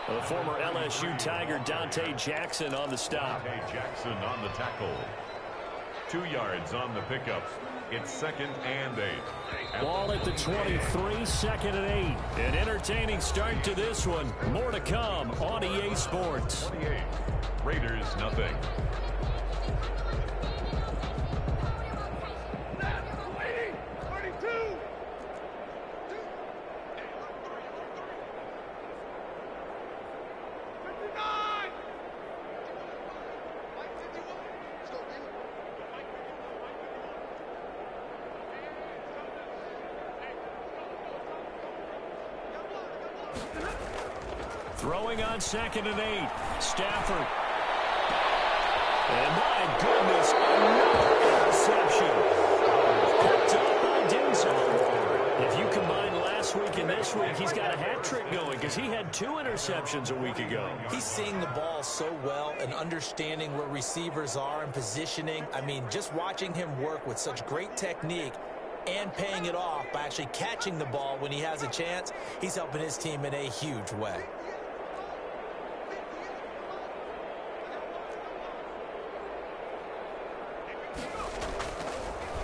The former LSU Tiger Dante Jackson on the stop. Dante Jackson on the tackle. 2 yards on the pickup. It's 2nd and 8. Ball at the 23, 2nd and 8. An entertaining start to this one. More to come on EA Sports. 28. Raiders nothing. Throwing on 2nd and 8. Stafford. And my goodness, another interception. Picked up by Denzel Ward. If you combine last week and this week, he's got a hat trick going because he had 2 interceptions a week ago. He's seeing the ball so well and understanding where receivers are and positioning. I mean, just watching him work with such great technique and paying it off by actually catching the ball when he has a chance, he's helping his team in a huge way.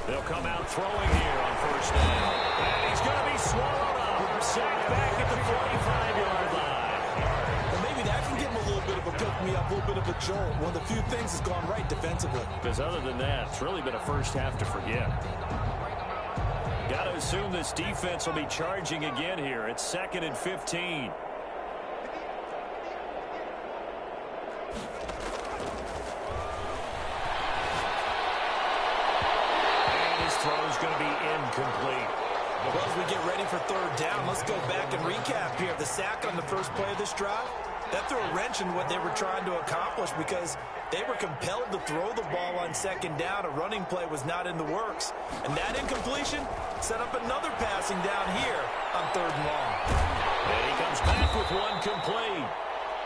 They'll come out throwing here on 1st down. And he's going to be swallowed up. Sacked back at the 45-yard line. Well, maybe that can give him a little bit of a pick-me-up, a little bit of a jolt. One of the few things that's gone right defensively. Because other than that, it's really been a first half to forget. Got to assume this defense will be charging again here. It's 2nd and 15. Throw's going to be incomplete. Well, as we get ready for 3rd down, let's go back and recap here. The sack on the first play of this drive, that threw a wrench in what they were trying to accomplish because they were compelled to throw the ball on 2nd down. A running play was not in the works. And that incompletion set up another passing down here on 3rd and long. And he comes back with one complete.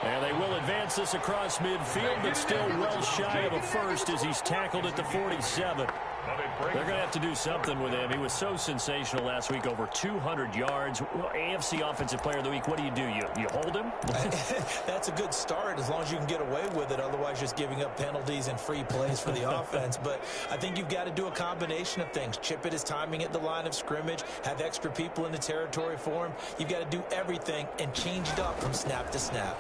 And they will advance this across midfield, but still well shy of a first as he's tackled at the 47. They're going to have to do something with him. He was so sensational last week, over 200 yards. AFC Offensive Player of the Week, what do? You hold him? That's a good start as long as you can get away with it. Otherwise, just giving up penalties and free plays for the offense. But I think you've got to do a combination of things. Chip it his timing at the line of scrimmage, have extra people in the territory for him. You've got to do everything and change it up from snap to snap.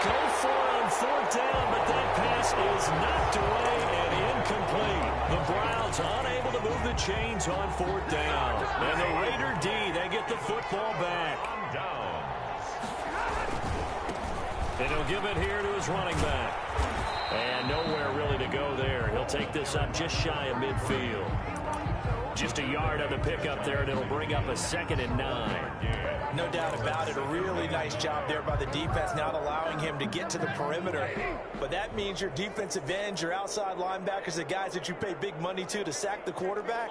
Go for it on 4th down, but that pass is knocked away and incomplete. The Browns unable to move the chains on 4th down. And the Raider D, they get the football back. And he'll give it here to his running back. And nowhere really to go there. He'll take this up just shy of midfield. Just a yard on the pickup there, and it'll bring up a 2nd and 9. No doubt about it. A really nice job there by the defense, not allowing him to get to the perimeter. But that means your defensive ends, your outside linebackers, the guys that you pay big money to sack the quarterback,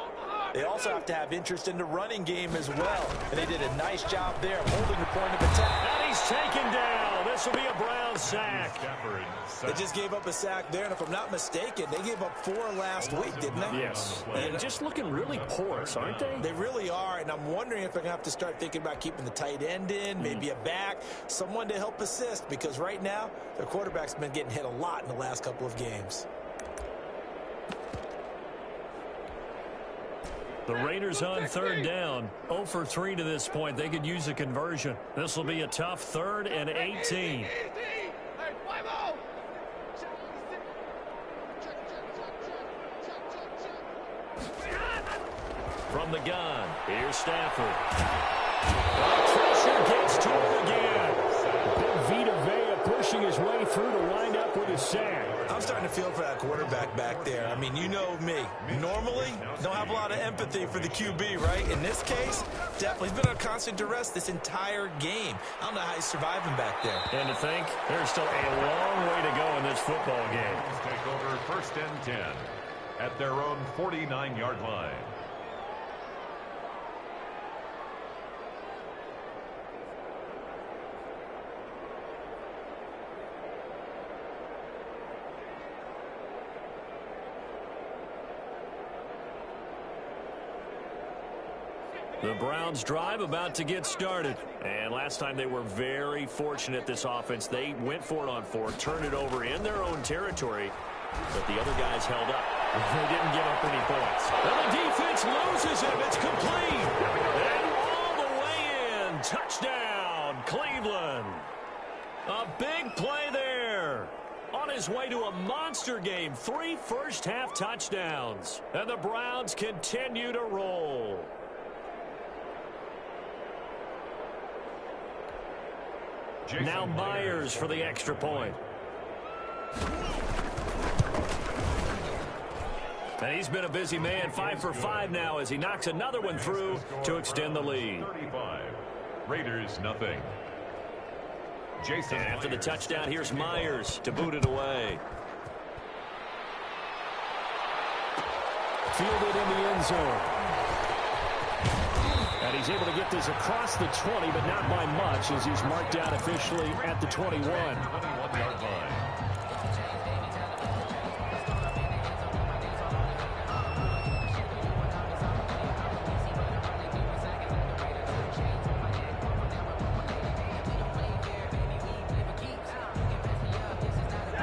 they also have to have interest in the running game as well. And they did a nice job there holding the point of attack. And he's taken down. This will be a Brown sack. They just gave up a sack there, and if I'm not mistaken, they gave up 4 last week, didn't they? Yes. And just looking really porous, aren't they? They really are, and I'm wondering if they're going to have to start thinking about keeping the tight end in, maybe a back, someone to help assist, because right now, their quarterback's been getting hit a lot in the last couple of games. The Raiders on 3rd down, 0 for 3 to this point. They could use a conversion. This will be a tough 3rd and 18. From the gun, here's Stafford. Pressure gets to him again. Big Vita Vea pushing his way through to wind up with a sack. I'm starting to feel for that quarterback back there. I mean, you know me. Normally, don't have a lot of empathy for the QB, right? In this case, definitely. He's been under constant duress this entire game. I don't know how he's surviving back there. And to think, there's still a long way to go in this football game. Let's take over 1st and 10 at their own 49-yard line. The Browns drive about to get started. And last time they were very fortunate, this offense. They went for it on 4, turned it over in their own territory, but the other guys held up. They didn't give up any points. And the defense loses him. It's complete. And all the way in. Touchdown, Cleveland. A big play there. On his way to a monster game, 3 first-half touchdowns. And the Browns continue to roll. Now Myers for the extra point. And he's been a busy man, 5 for 5 now as he knocks another one through to extend the lead. 35. Raiders, nothing. Jason. And after the touchdown, here's Myers to boot it away. Fielded in the end zone. And he's able to get this across the 20, but not by much as he's marked down officially at the 21. 21-yard line.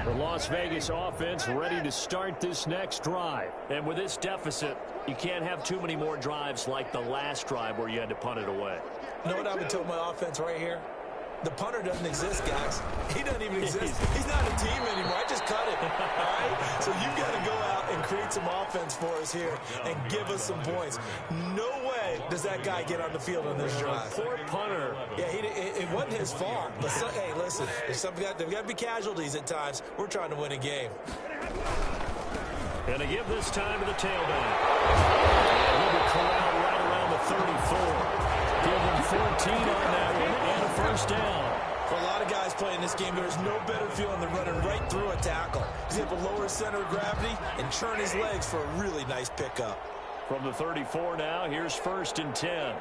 The Las Vegas offense ready to start this next drive. And with this deficit, you can't have too many more drives like the last drive where you had to punt it away. You know what I would tell my offense right here? The punter doesn't exist, guys. He doesn't even exist. He's not a team anymore. I just cut him. All right? So you've got to go out and create some offense for us here and give us some points. No way does that guy get on the field on this drive. Poor punter. Yeah, it wasn't his fault. But hey, listen, there's got to be casualties at times. We're trying to win a game. Going to give this time to the tailback. And he'll be corralled right around the 34. Give him 14 on that one and a first down. For a lot of guys playing this game, there's no better feeling than running right through a tackle. He's able to lower his center of gravity and churn his legs for a really nice pickup. From the 34 now, here's 1st and 10.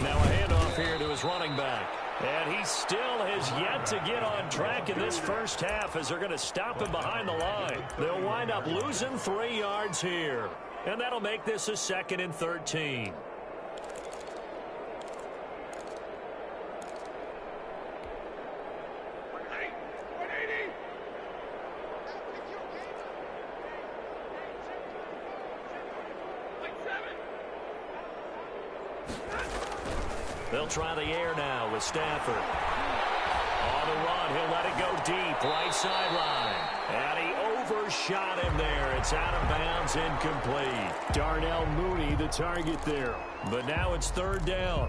Now a handoff here to his running back. And he still has yet to get on track in this first half as they're going to stop him behind the line. They'll wind up losing 3 yards here. And that'll make this a 2nd and 13. They'll try the air now with Stafford. On the run, he'll let it go deep, right sideline. And he overshot him there. It's out of bounds, incomplete. Darnell Mooney, the target there. But now it's 3rd down.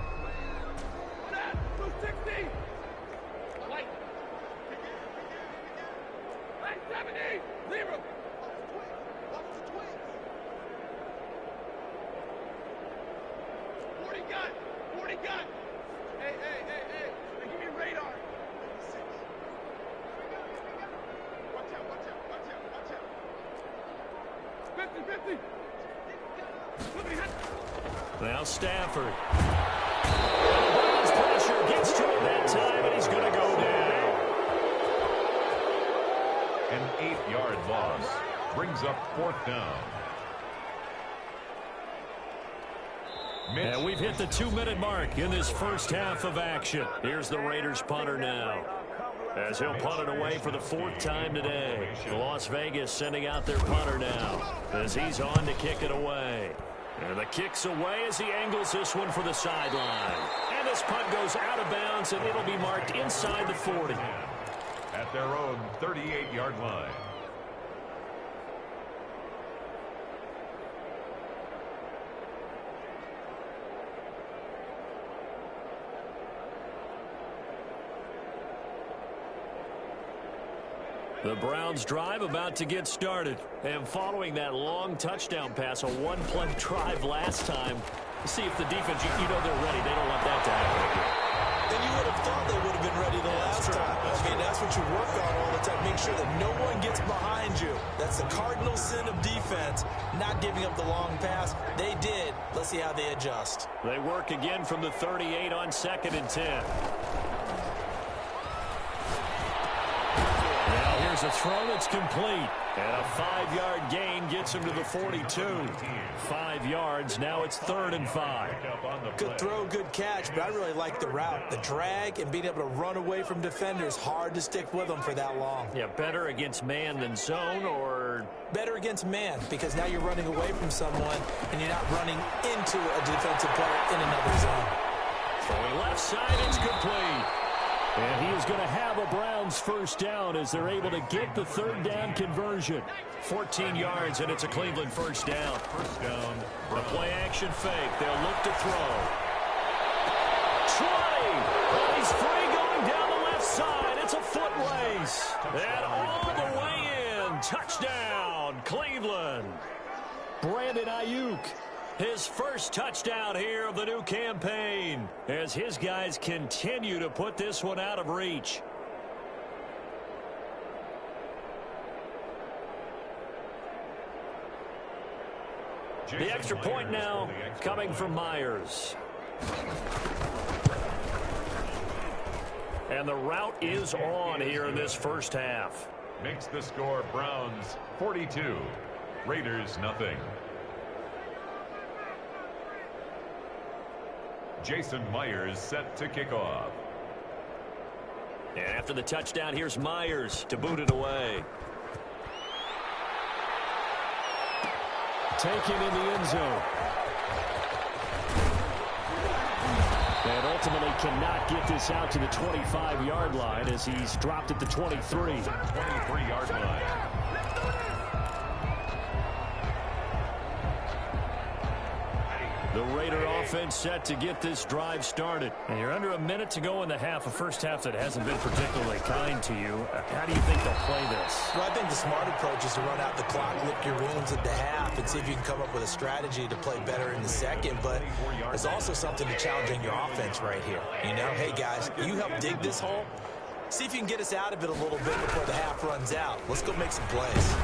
Now Stafford. His pressure gets to him that time, and he's going to go down. An 8-yard loss brings up 4th down. And we've hit the 2-minute mark in this first half of action. Here's the Raiders punter now, as he'll punt it away for the 4th time today. Las Vegas sending out their punter now as he's on to kick it away. And the kick's away as he angles this one for the sideline. And this punt goes out of bounds, and it'll be marked inside the 40. At their own 38-yard line. The Browns drive about to get started. And following that long touchdown pass, a 1-play drive last time, see if the defense, you know they're ready. They don't want that to happen again. And you would have thought they would have been ready the last time. That's what you work on all the time. Make sure that no one gets behind you. That's the cardinal sin of defense, not giving up the long pass. They did. Let's see how they adjust. They work again from the 38 on 2nd and 10. Now here's a throw that's complete. And a 5-yard gain gets him to the 42. 5 yards. Now it's 3rd and 5. Good throw, good catch, but I really like the route. The drag and being able to run away from defenders. Hard to stick with them for that long. Yeah, better against man than zone, or? Better against man, because now you're running away from someone and you're not running into a defensive player in another zone. Throwing left side, it's complete. And he is going to have a Browns first down as they're able to get the 3rd down conversion. 14 yards, and it's a Cleveland first down. First down. A play-action fake. They'll look to throw. 20. And he's free going down the left side. It's a foot race. And all the way in. Touchdown, Cleveland. Brandon Ayuk. His first touchdown here of the new campaign as his guys continue to put this one out of reach. The extra point now coming from Myers. And the route is on here in this first half. Makes the score Browns 42, Raiders nothing. Jason Myers set to kick off. And after the touchdown, here's Myers to boot it away. Taken in the end zone. And ultimately cannot get this out to the 25-yard line as he's dropped at the 23. 23-yard line. The Raider offense set to get this drive started. And you're under a minute to go in the half, a first half that hasn't been particularly kind to you. How do you think they'll play this? Well, I think the smart approach is to run out the clock, lick your wounds at the half, and see if you can come up with a strategy to play better in the second. But there's also something to challenging your offense right here. You know, hey, guys, you help dig this hole. See if you can get us out of it a little bit before the half runs out. Let's go make some plays.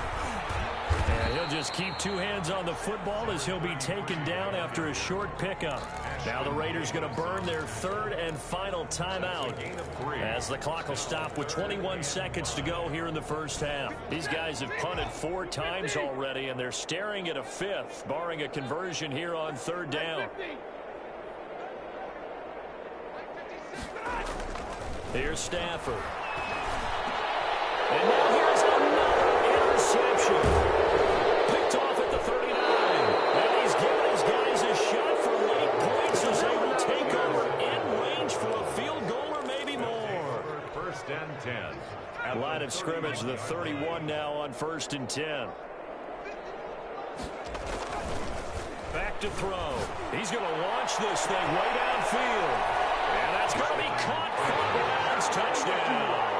And he'll just keep 2 hands on the football as he'll be taken down after a short pickup. Now the Raiders going to burn their 3rd and final timeout as the clock will stop with 21 seconds to go here in the first half. These guys have punted 4 times already, and they're staring at a 5th, barring a conversion here on 3rd down. Here's Stafford. And now here's another interception. Picked off at the 39. And he's given his guys a shot for late points as they will take over in range for a field goal or maybe more. First and 10. At line of scrimmage, the 31 now on 1st and 10. Back to throw. He's going to launch this thing way downfield. And that's going to be caught for the Browns. Touchdown.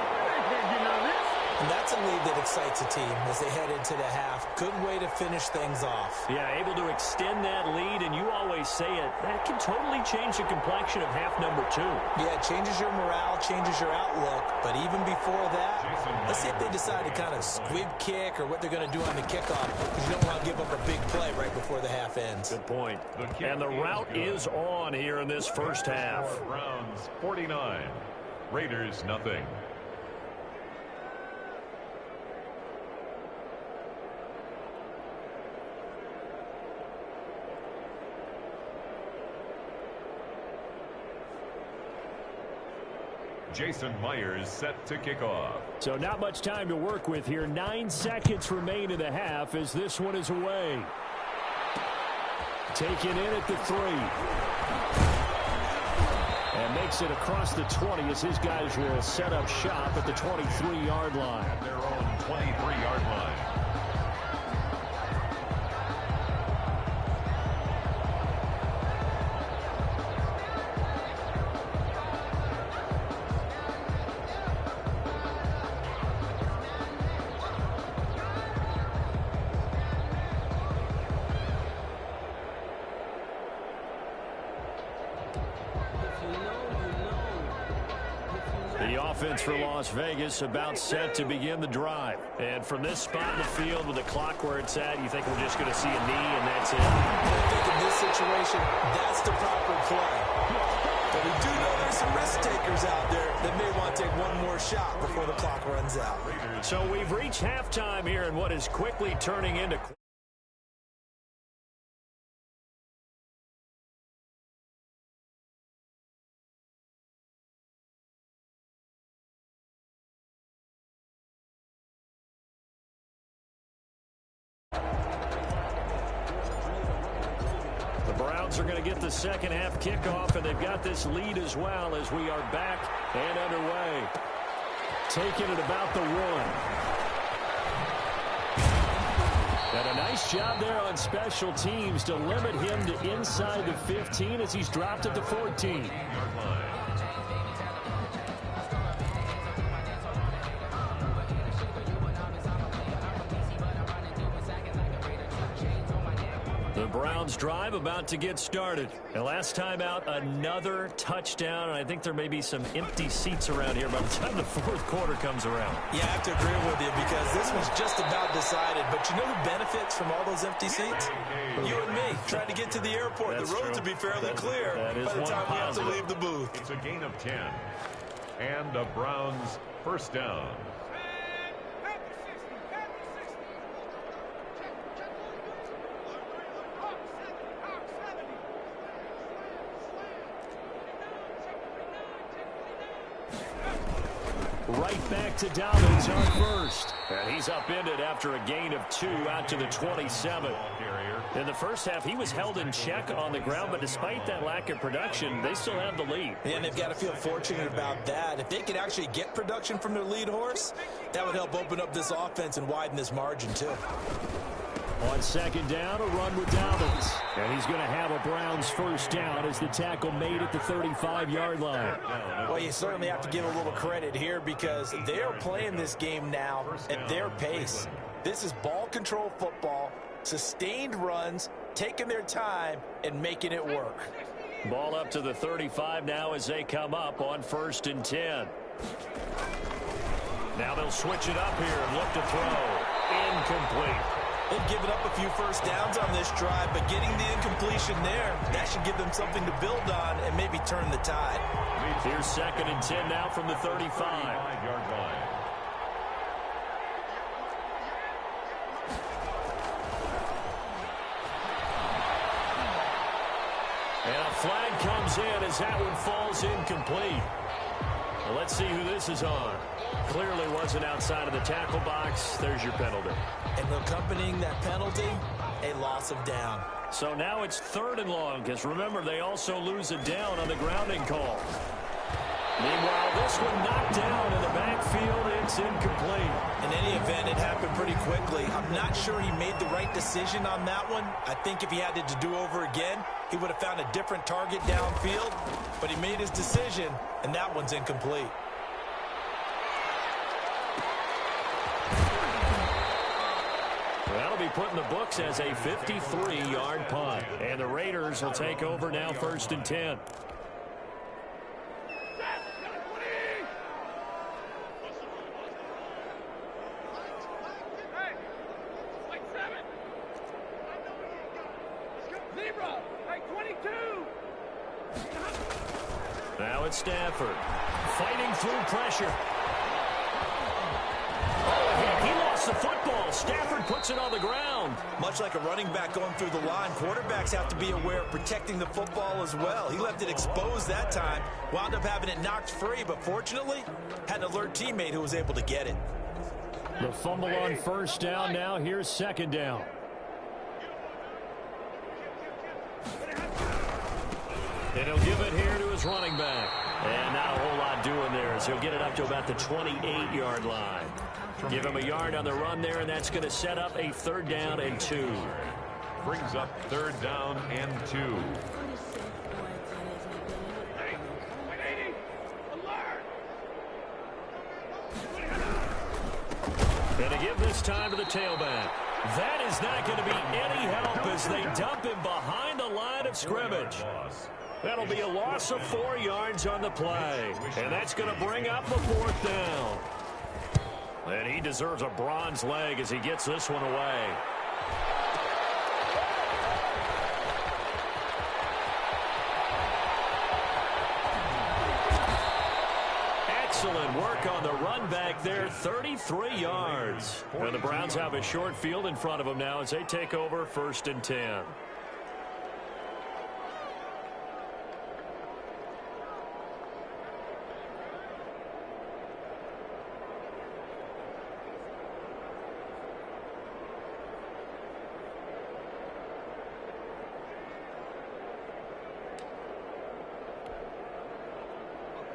And that's a lead that excites a team as they head into the half. Good way to finish things off. Yeah, able to extend that lead, and you always say it, that can totally change the complexion of half number 2. Yeah, it changes your morale, changes your outlook. But even before that, let's see if they decide to kind of squib kick or what they're going to do on the kickoff, because you don't want to give up a big play right before the half ends. Good point. And the route is on here in this first half. Browns 49, Raiders nothing. Jason Myers set to kick off. So not much time to work with here. 9 seconds remain in the half as this one is away. Taken in at the 3. And makes it across the 20 as his guys will set up shop at the 23-yard line. At their own 23-yard line. The offense for Las Vegas about set to begin the drive. And from this spot in the field with the clock where it's at, you think we're just going to see a knee and that's it? I think in this situation, that's the proper play. But we do know there's some risk takers out there that may want to take one more shot before the clock runs out. So we've reached halftime here in what is quickly turning into... The Browns are going to get the second half kickoff, and they've got this lead as well as we are back and underway. Taking it about the 1. And a nice job there on special teams to limit him to inside the 15 as he's dropped at the 14. The Browns drive about to get started. And last time out, another touchdown. And I think there may be some empty seats around here by the time the fourth quarter comes around. Yeah, I have to agree with you because this was just about decided. But you know who benefits from all those empty seats? You and me, trying to get to the airport. That's the roads true. will be fairly clear by the time we have to leave the booth. It's a gain of 10. And the Browns first down. Right back to Dobbins on first. And he's upended after a gain of 2 out to the 27. In the first half, he was held in check on the ground, but despite that lack of production, they still have the lead. And they've got to feel fortunate about that. If they could actually get production from their lead horse, that would help open up this offense and widen this margin, too. On second down, a run with Dobbins. And he's going to have a Browns first down as the tackle made at the 35-yard line. Well, you certainly have to give a little credit here because they are playing this game now at their pace. This is ball control football, sustained runs, taking their time, and making it work. Ball up to the 35 now as they come up on 1st and 10. Now they'll switch it up here and look to throw. Incomplete. They've given up a few first downs on this drive, but getting the incompletion there, that should give them something to build on and maybe turn the tide. Here's 2nd and 10 now from the 35. 35-yard line. And a flag comes in as that one falls incomplete. Well, let's see who this is on. Clearly wasn't outside of the tackle box. There's your penalty. And accompanying that penalty, a loss of down. So now it's 3rd and long, because remember, they also lose a down on the grounding call. Meanwhile, this one knocked down in the backfield. It's incomplete. In any event, it happened pretty quickly. I'm not sure he made the right decision on that one. I think if he had it to do over again, he would have found a different target downfield. But he made his decision, and that one's incomplete. That'll be put in the books as a 53-yard punt. And the Raiders will take over now 1st and 10. Now it's Stafford fighting through pressure. Oh, he lost the football. Stafford puts it on the ground. Much like a running back going through the line, quarterbacks have to be aware of protecting the football as well. He left it exposed that time, wound up having it knocked free, but fortunately had an alert teammate who was able to get it. The fumble on 1st down. Now here's 2nd down. And he'll give it here to his running back. And not a whole lot doing there as he'll get it up to about the 28-yard line. Give him a yard on the run there, and that's going to set up a 3rd down and 2. Brings up 3rd down and 2. And to give this time to the tailback. That is not going to be any help as they dump him behind the line of scrimmage. That'll be a loss of 4 yards on the play. And that's going to bring up a 4th down. And he deserves a bronze leg as he gets this one away. Excellent work on the run back there, 33 yards. And the Browns have a short field in front of them now as they take over 1st and 10.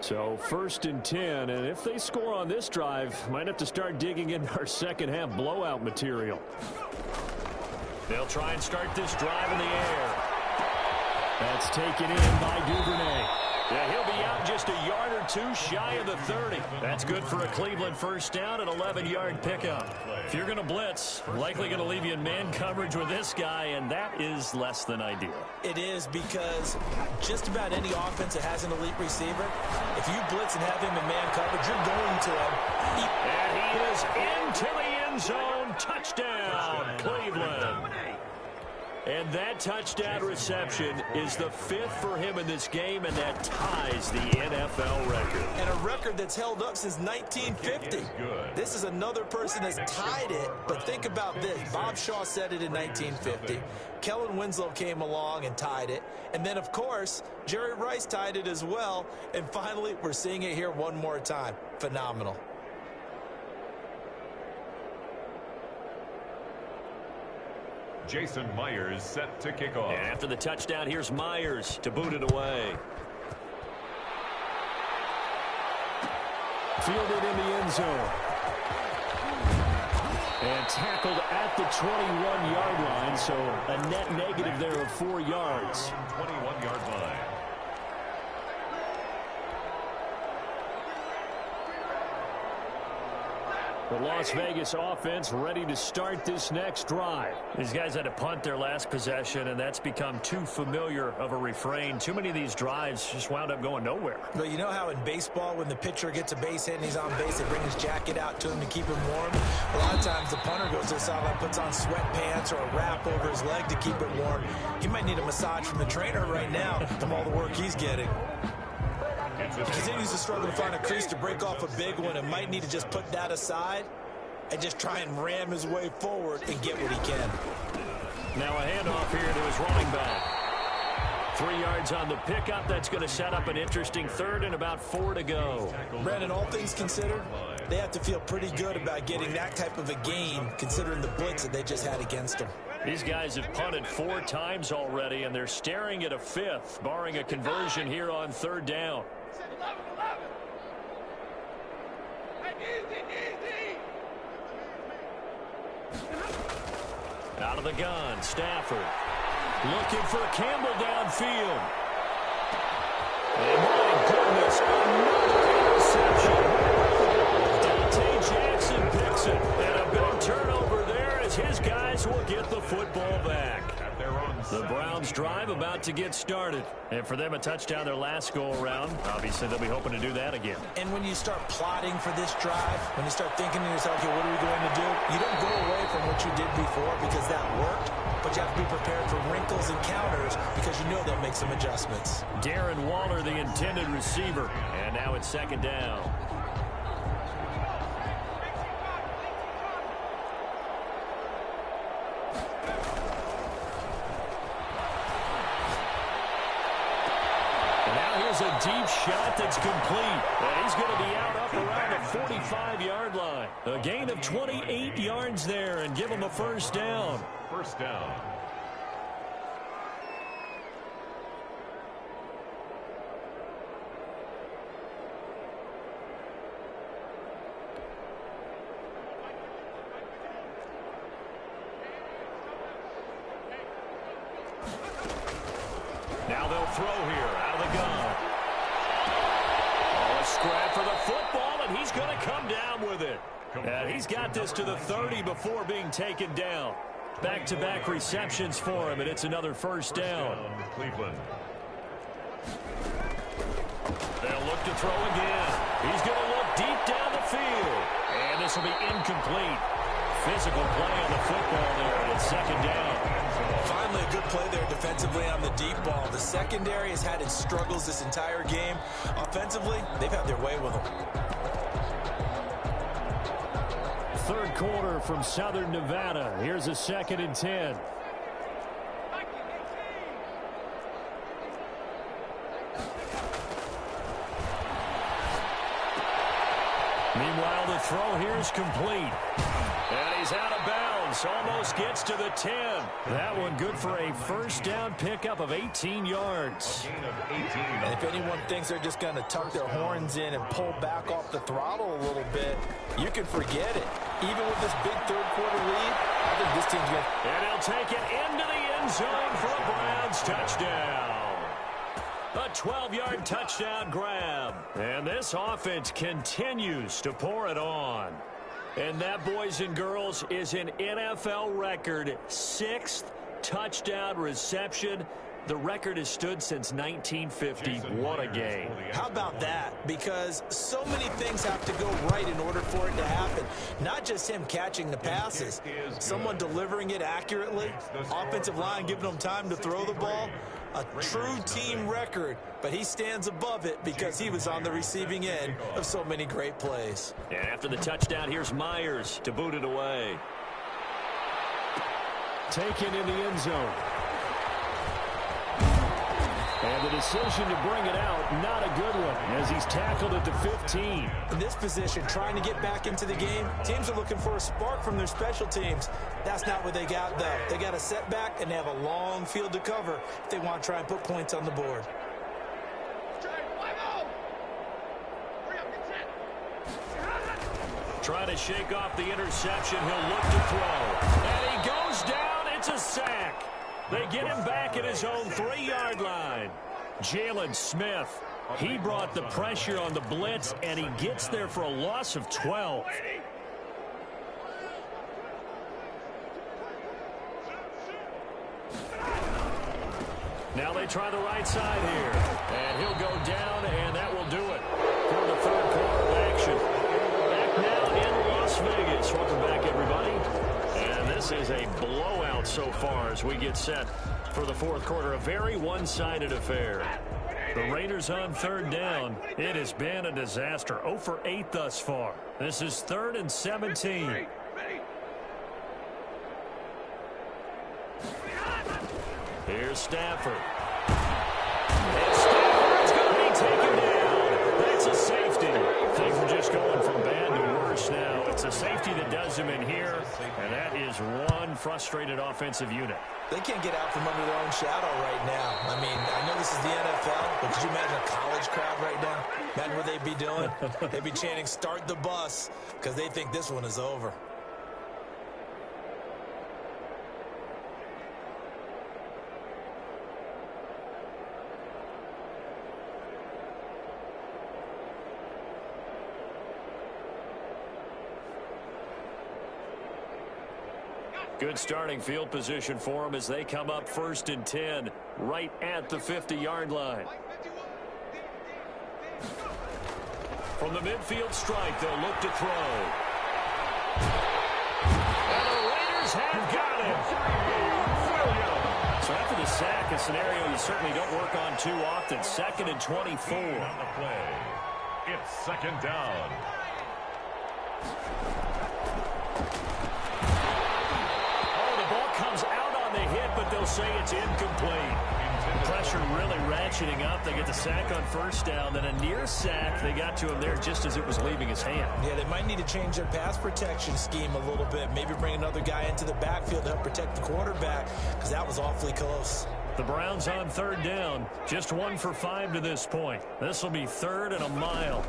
So 1st and 10, and if they score on this drive, might have to start digging in our second half blowout material. They'll try and start this drive in the air. That's taken in by Duvernay. Yeah, he'll be out just a yard or two shy of the 30. That's good for a Cleveland first down, an 11-yard pickup. If you're going to blitz, likely going to leave you in man coverage with this guy, and that is less than ideal. It is, because just about any offense that has an elite receiver, if you blitz and have him in man coverage, you're going to him. And he is into the end zone. Touchdown, Cleveland. And that touchdown reception is the 5th for him in this game, and that ties the NFL record. And a record that's held up since 1950. This is another person that's tied it, but think about this. Bob Shaw said it in 1950. Kellen Winslow came along and tied it. And then, of course, Jerry Rice tied it as well. And finally, we're seeing it here one more time. Phenomenal. Jason Myers set to kick off. And after the touchdown, here's Myers to boot it away. Fielded in the end zone. And tackled at the 21-yard line, so a net negative there of 4 yards. 21-yard line. The Las Vegas offense ready to start this next drive. These guys had to punt their last possession, and that's become too familiar of a refrain. Too many of these drives just wound up going nowhere. Well, you know how in baseball, when the pitcher gets a base hit and he's on base, they bring his jacket out to him to keep him warm? A lot of times the punter goes to the sideline, puts on sweatpants or a wrap over his leg to keep it warm. He might need a massage from the trainer right now from all the work he's getting. He continues to struggle to find a crease to break off a big one and might need to just put that aside and just try and ram his way forward and get what he can. Now a handoff here to his running back. 3 yards on the pickup. That's going to set up an interesting 3rd and about 4 to go. Brandon, all things considered, they have to feel pretty good about getting that type of a gain considering the blitz that they just had against them. These guys have punted 4 times already, and they're staring at a 5th, barring a conversion here on 3rd down. Out of the gun, Stafford. Looking for Campbell downfield. And my goodness, another interception. Dante Jackson picks it. And a big turnover there as his guys will get the football back. The Browns drive about to get started. And for them, a touchdown their last go-around. Obviously, they'll be hoping to do that again. And when you start plotting for this drive, when you start thinking to yourself, okay, what are we going to do? You don't go away from what you did before because that worked, but you have to be prepared for wrinkles and counters because you know they'll make some adjustments. Darren Waller, the intended receiver. And now it's 2nd down. A deep shot that's complete. And he's going to be out up around the 45-yard line. A gain of 28 yards there and give him a 1st down. 1st down. Now they'll throw here out of the gun. Scrap for the football, and he's going to come down with it. And he's got this to the 30 before being taken down. Back-to-back receptions for him, and it's another 1st down. Cleveland. They'll look to throw again. He's going to look deep down the field. And this will be incomplete. Physical play on the football there, and it's 2nd down. Finally, a good play there defensively on the deep ball. The secondary has had its struggles this entire game. Offensively, they've had their way with them. third quarter from Southern Nevada. Here's a 2nd and 10. Meanwhile, the throw here is complete. And he's out of bounds. Almost gets to the 10. That one good for a first down pickup of 18 yards. And if anyone thinks they're just going to tuck their horns in and pull back off the throttle a little bit, you can forget it. Even with this big third quarter lead, I think this team's going to... And he'll take it into the end zone for a Browns touchdown. A 12-yard touchdown grab. And this offense continues to pour it on. And that, boys and girls, is an NFL record 6th touchdown reception. The record has stood since 1950. What a game. How about that? Because so many things have to go right in order for it to happen. Not just him catching the passes. Someone delivering it accurately. Offensive line giving them time to throw the ball. A true team record, but he stands above it because he was on the receiving end of so many great plays. And after the touchdown, here's Myers to boot it away. Taken in the end zone. And the decision to bring it out, not a good one, as he's tackled at the 15. In this position, trying to get back into the game, teams are looking for a spark from their special teams. That's not what they got, though. They got a setback, and they have a long field to cover if they want to try and put points on the board. Trying to shake off the interception. He'll look to throw. And he goes down. It's a sack. They get him back at his own 3-yard line. Jalen Smith, he brought the pressure on the blitz, and he gets there for a loss of 12. Now they try the right side here. And he'll go down, and that will do it for the third quarter of action. Back now in Las Vegas. Welcome back, everybody. And this is a blowout so far as we get set for the fourth quarter. A very one-sided affair. The Raiders on third down. It has been a disaster. 0 for 8 thus far. This is 3rd and 17. Here's Stafford. And Stafford's going to be taken down. That's a safety. Things are just going from bad to worse now. It's a safety that does him in here, and that is one frustrated offensive unit. They can't get out from under their own shadow right now. I mean, I know this is the NFL, but could you imagine a college crowd right now? Imagine what they'd be doing. They'd be chanting, "Start the bus," because they think this one is over. Good starting field position for them as they come up 1st and 10 right at the 50-yard line. From the midfield strike, they'll look to throw. And the Raiders have got him. So after the sack, a scenario you certainly don't work on too often. 2nd and 24. On the play. It's 2nd down. Comes out on the hit, but they'll say it's incomplete. Pressure really ratcheting up. They get the sack on 1st down, then a near sack. They got to him there just as it was leaving his hand. Yeah, they might need to change their pass protection scheme a little bit. Maybe bring another guy into the backfield to help protect the quarterback, because that was awfully close. The Browns on 3rd down. Just 1 for 5 to this point. This will be 3rd and a mile.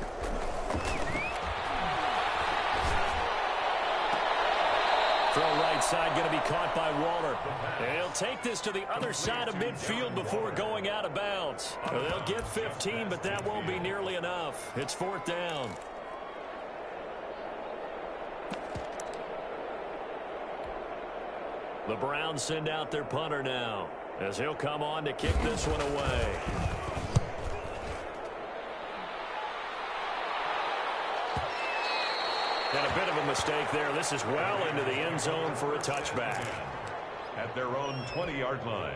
Throw right side going to be caught by Waller. And he'll take this to the other side of midfield before going out of bounds. They'll get 15, but that won't be nearly enough. It's 4th down. The Browns send out their punter now as he'll come on to kick this one away. And a bit of a mistake there. This is well into the end zone for a touchback. At their own 20-yard line.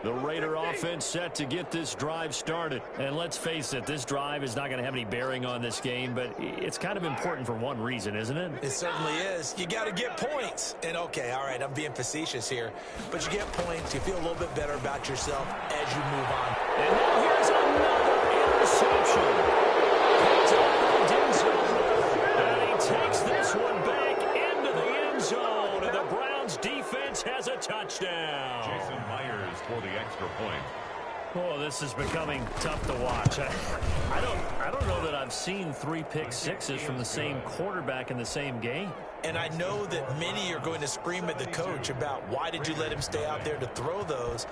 The Raider offense set to get this drive started. And let's face it, this drive is not going to have any bearing on this game, but it's kind of important for one reason, isn't it? It certainly is. You got to get points. And, okay, all right, I'm being facetious here. But you get points. You feel a little bit better about yourself as you move on. And now here's another interception. Picked up by Denzel. And he takes this one back into the end zone. And the Browns defense has a touchdown. Jason Myers for the extra point. Oh, this is becoming tough to watch. I don't know that I've seen 3 pick sixes from the same quarterback in the same game. And I know that many are going to scream at the coach about why did you let him stay out there to throw those.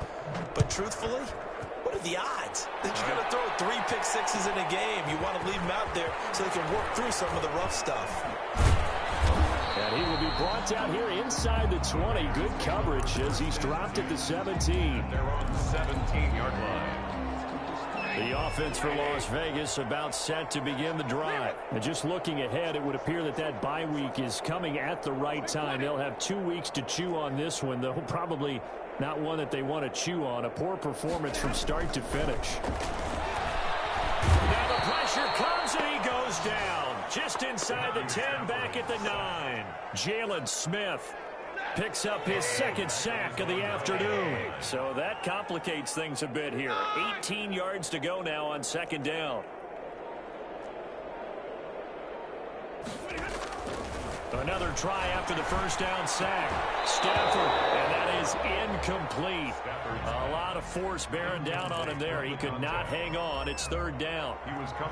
But truthfully, what are the odds that you're going to throw 3 pick sixes in a game? You want to leave them out there so they can work through some of the rough stuff. And he will be brought down here inside the 20. Good coverage as he's dropped at the 17. They're on the 17-yard line. The offense for Las Vegas about set to begin the drive. And just looking ahead, it would appear that that bye week is coming at the right time. They'll have 2 weeks to chew on this one, though probably not one that they want to chew on. A poor performance from start to finish. Now the pressure comes and he goes down. Just inside the 10, back at the 9. Jalen Smith picks up his 2nd sack of the afternoon. So that complicates things a bit here. 18 yards to go now on 2nd down. Another try after the 1st down sack. Stafford, and that is incomplete. A lot of force bearing down on him there. He could not hang on. It's 3rd down.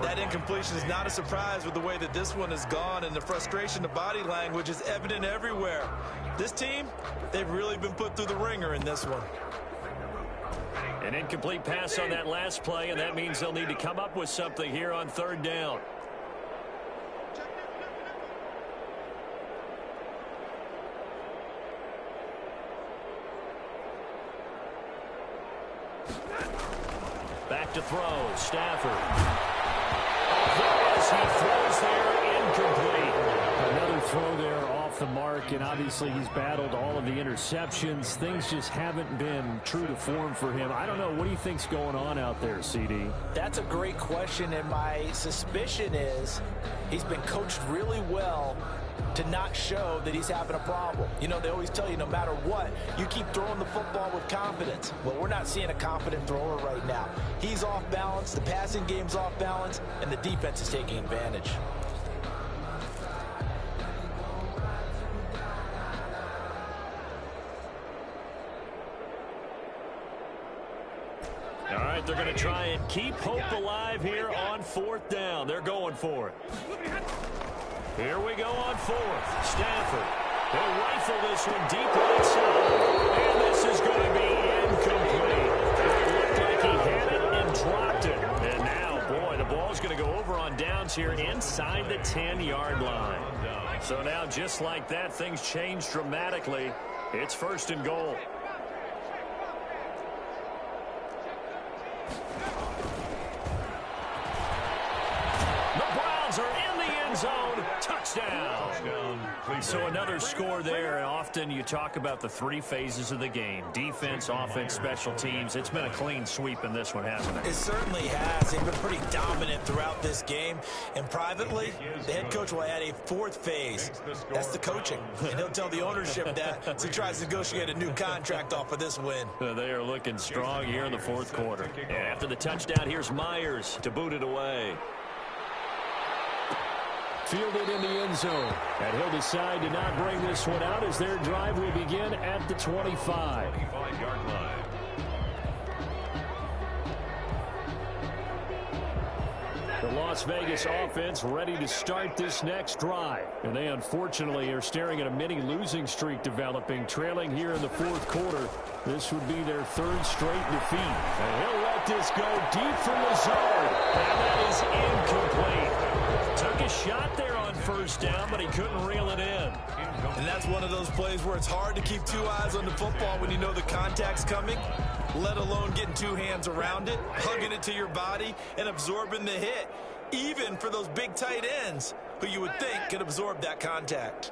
That incompletion is not a surprise with the way that this one has gone, and the frustration, the body language is evident everywhere. This team, they've really been put through the ringer in this one. An incomplete pass on that last play, and that means they'll need to come up with something here on 3rd down. Back to throw. Stafford. As he throws there, incomplete. Another throw there off the mark, and obviously he's battled all of the interceptions. Things just haven't been true to form for him. I don't know. What do you think's going on out there, CD? That's a great question, and my suspicion is he's been coached really well to not show that he's having a problem. You know, they always tell you no matter what, you keep throwing the football with confidence. Well, we're not seeing a confident thrower right now. He's off balance, the passing game's off balance, and the defense is taking advantage. All right, they're going to try and keep hope alive here on 4th down. They're going for it. Here we go on 4th. Stafford. They'll rifle this one deep right side. And this is going to be incomplete. It looked like he had it and dropped it. And now, boy, the ball's going to go over on downs here inside the 10-yard line. So now, just like that, things change dramatically. It's 1st and goal. The Browns are in the end zone. Touchdown. So another score there, and often you talk about the 3 phases of the game. Defense, offense, special teams. It's been a clean sweep in this one, hasn't it? It certainly has. They've been pretty dominant throughout this game. And privately, the head coach will add a 4th phase. That's the coaching. And he'll tell the ownership that as he tries to negotiate a new contract off of this win. They are looking strong here in the 4th quarter. And after the touchdown, here's Myers to boot it away. Fielded in the end zone. And he'll decide to not bring this one out as their drive will begin at the 25. 25-yard line. The Las Vegas offense ready to start this next drive. And they unfortunately are staring at a mini losing streak developing, trailing here in the 4th quarter. This would be their 3rd straight defeat. And he'll let this go deep from the zone. And that is incomplete. Took a shot there on 1st down, but he couldn't reel it in. And that's one of those plays where it's hard to keep 2 eyes on the football when you know the contact's coming, let alone getting 2 hands around it, hugging it to your body, and absorbing the hit, even for those big tight ends who you would think could absorb that contact.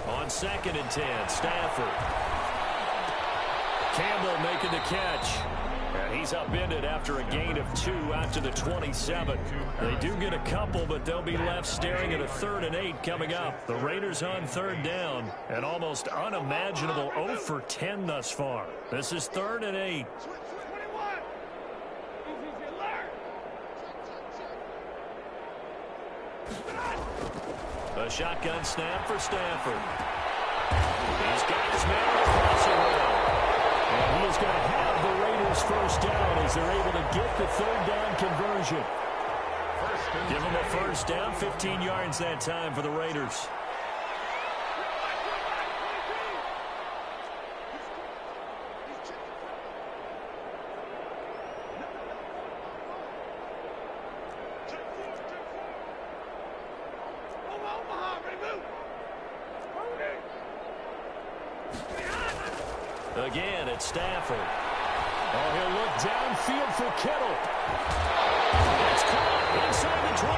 On 2nd and 10, Stafford. Campbell making the catch. And he's upended after a gain of 2 out to the 27. They do get a couple, but they'll be left staring at a 3rd and 8 coming up. The Raiders on 3rd down. An almost unimaginable 0 for 10 thus far. This is 3rd and 8. A shotgun snap for Stafford. He's got his man across the road. And he is going to have the Raiders first down as they're able to get the 3rd down conversion. Give them a first down, 15 yards that time for the Raiders. Again, it's Stafford. Oh, he'll look downfield for Kittle. It's caught inside the 25.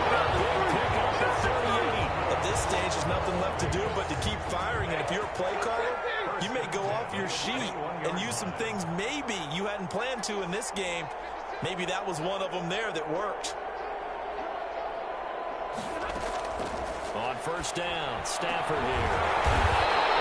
A big pickup at 38. At this stage, there's nothing left to do but to keep firing. And if you're a play caller, you may go off your sheet and use some things maybe you hadn't planned to in this game. Maybe that was one of them there that worked. On first down, Stafford here.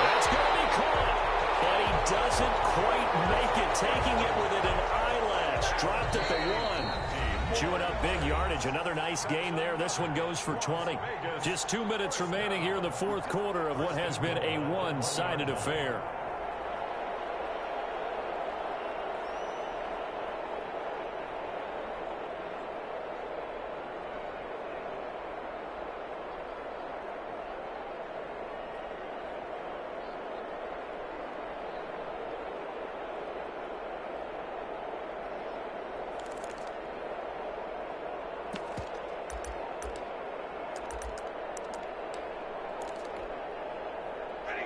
That's going to be caught. But he doesn't quite make it, taking it within an eyelash. Dropped at the 1. Chewing up big yardage. Another nice gain there. This one goes for 20. Just 2 minutes remaining here in the 4th quarter of what has been a one-sided affair.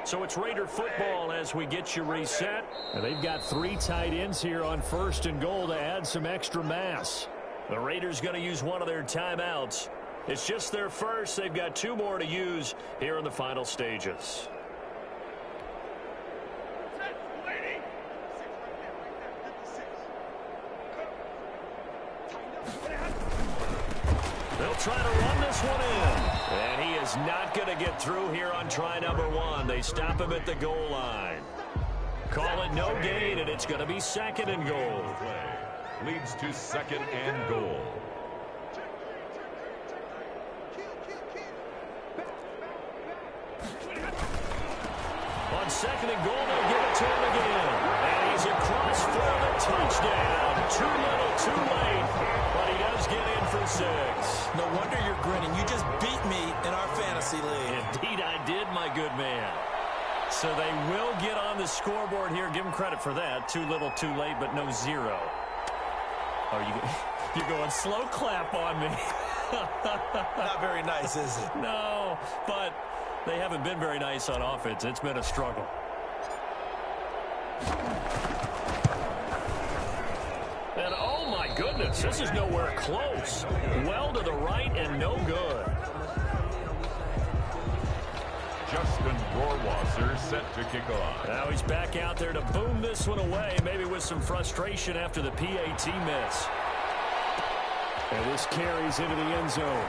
So it's Raider football as we get you reset. And they've got 3 tight ends here on 1st and goal to add some extra mass. The Raiders going to use one of their timeouts. It's just their first. They've got 2 more to use here in the final stages. They'll try to run this one in. And he is not going to get through here on try number 1. They stop him at the goal line. Call it no gain, and it's going to be 2nd and goal. Leads to 2nd and goal. On 2nd and goal, they'll give it to him again. And he's across for the touchdown. Too little, too late. But he does get in for 6. No wonder you're grinning. You just beat me in our fantasy league. Indeed, I did, my good man. So they will get on the scoreboard here. Give them credit for that. Too little, too late, but no 0. Oh, you're going slow clap on me. Not very nice, is it? No, but they haven't been very nice on offense. It's been a struggle. And oh my goodness, this is nowhere close. Well to the right and no good. Justin Rohrwasser set to kick off. Now he's back out there to boom this one away, maybe with some frustration after the PAT miss. And this carries into the end zone.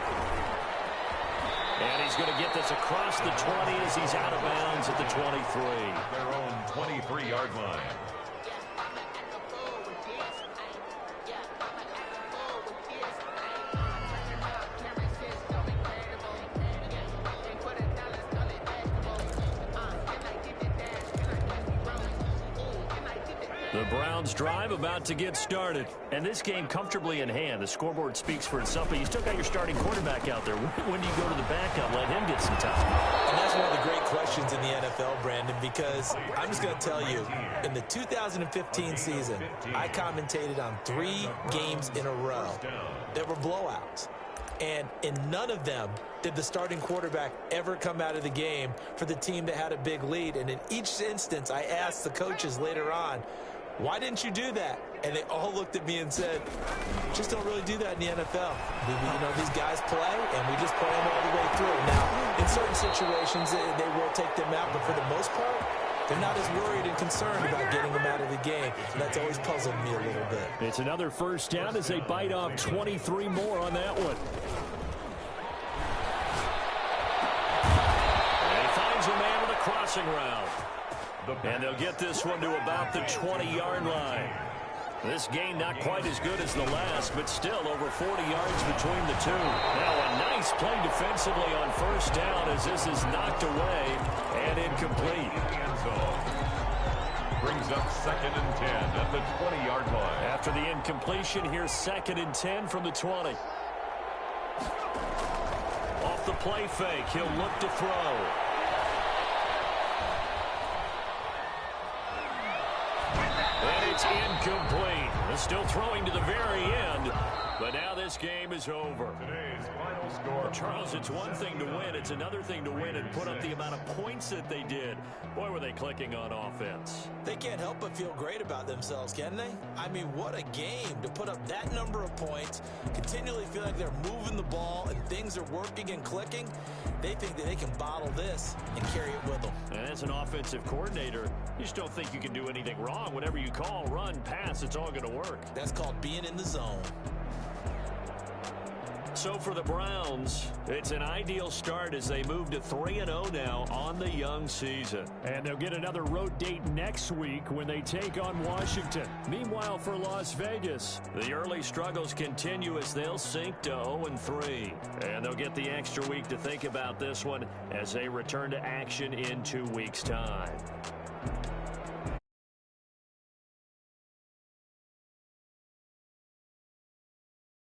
And he's going to get this across the 20 as he's out of bounds at the 23. Their own 23-yard line. The Browns drive about to get started. And this game comfortably in hand. The scoreboard speaks for itself, but you still got your starting quarterback out there. When do you go to the backup? Let him get some time. And that's one of the great questions in the NFL, Brandon, because I'm just going to tell you, in the 2015 season, I commentated on 3 games in a row that were blowouts. And in none of them did the starting quarterback ever come out of the game for the team that had a big lead. And in each instance, I asked the coaches later on, Why didn't you do that? And they all looked at me and said, just don't really do that in the NFL. You know, these guys play, and we just play them all the way through. Now, in certain situations, they will take them out, but for the most part, they're not as worried and concerned about getting them out of the game. So that's always puzzled me a little bit. It's another first down as they bite off 23 more on that one. And he finds a man with a crossing route. And they'll get this one to about the 20-yard line. This game not quite as good as the last, but still over 40 yards between the two. Now a nice play defensively on first down as this is knocked away and incomplete. Brings up 2nd and 10 at the 20-yard line. After the incompletion, here's 2nd and 10 from the 20. Off the play fake, he'll look to throw. And it's incomplete. They're still throwing to the very end, but now this game is over. Today's final score. Charles, it's one thing to win. It's another thing to win and put up the amount of points that they did. Boy, were they clicking on offense. They can't help but feel great about themselves, can they? I mean, what a game to put up that number of points, continually feel like they're moving the ball and things are working and clicking. They think that they can bottle this and carry it with them. And as an offensive coordinator, you just don't think you can do anything wrong. Whatever you call, run, pass, it's all going to work. That's called being in the zone. So for the Browns, it's an ideal start as they move to 3-0 now on the young season. And they'll get another road date next week when they take on Washington. Meanwhile, for Las Vegas, the early struggles continue as they'll sink to 0-3. And they'll get the extra week to think about this one as they return to action in 2 weeks' time.